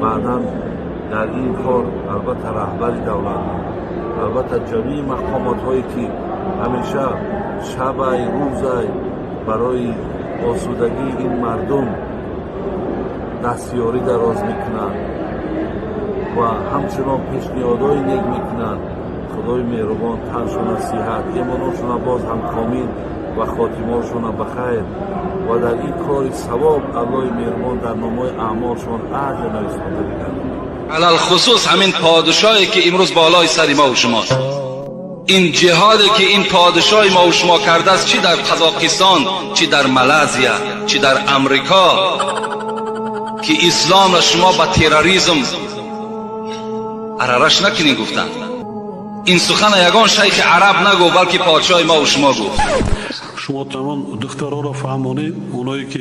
بعدا در این کار البته رهبری دولت، البته جمعی مقامات هایی که همیشه شب روز برای آسودگی این مردم دستیاری دراز میکنند و همچنان پیشنهادهای نیک میکنند. خدای مهربان تنشون صحت، ایمانشون باز هم کامل و خاتمهشون بخیر و در این کار ثواب الله مهربان در نامه اعمالشون اجر نویسنده بگردد. علل خصوص همین پادشاهی که امروز بالای سر ما و شماست، این جهادی که این پادشاه ما و شما کرده است، چی در قزاقستان، چی در مالزیا، چی در امریکا، که اسلام را شما با تروریسم ارارش نکنین گفتن. این سخن یگان شیخ عرب نگو بلکه پادشاه ما و شما گفت. شما تمام دخترها را فهمانید، اونایی که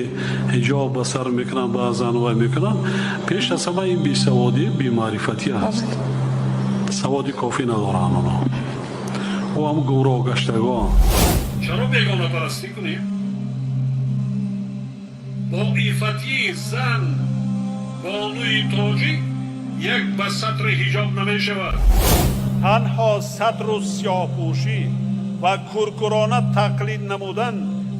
حجاب به سر میکنن بعضا و میکنن، پیش از همه این بی سوادی بی معرفتی هست. سوادی کافی ندارن اونا و هم گمراه گشتگان. چرا بیگانه پرستی کنیم؟ با ایفتی زن بانوی تاجی یک به سطر حجاب نمی شود. تنها سطر و سیاه پوشی و کرکرانه تقلید نمودن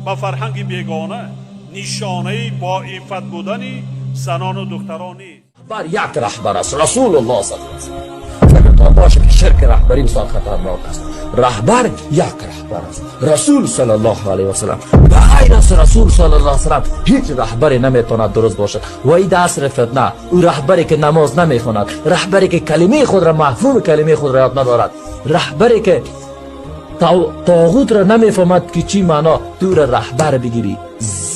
به فرهنگ بیگانه نشانه با ایفت بودنی زنان و دخترانی. بر یک رهبر است، رسول الله صلی الله علیه و سلم. اگر تا باشه که شرک رهبری بسیار خطرناک است. رهبر یک رهبر است، رسول صلی الله علیه و سلم. به غیر از رسول صلی الله علیه و سلم هیچ رهبری نمیتواند درست باشد. و این عصر فتنه، او رهبری که نماز نمیخواند، رهبری که کلمه خود را مفهوم کلمه خود را یاد ندارد، رهبری که طاغوت را نمیفهمد که چی معنا، تو را رهبر بگیری.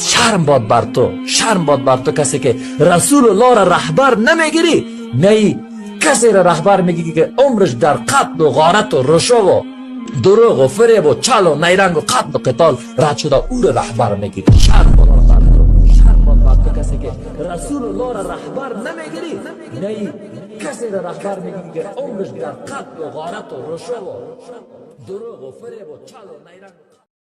شرم باد بر تو، شرم باد بر تو کسی که رسول الله را رهبر نمیگیری. نه کسی را رهبر میگی که عمرش در قتل و غارت و رشوه و دروغ و فریب و چل و نیرنگ و قتل و قتال رد شده، او را رهبر میگیری. شرم باد بر تو، شرم باد بر تو کسی که رسول الله را رهبر نمیگیری. نه کسی را رهبر میگی که عمرش در قتل و غارت و رشوه و دروغ و فریب و چل و نیرنگ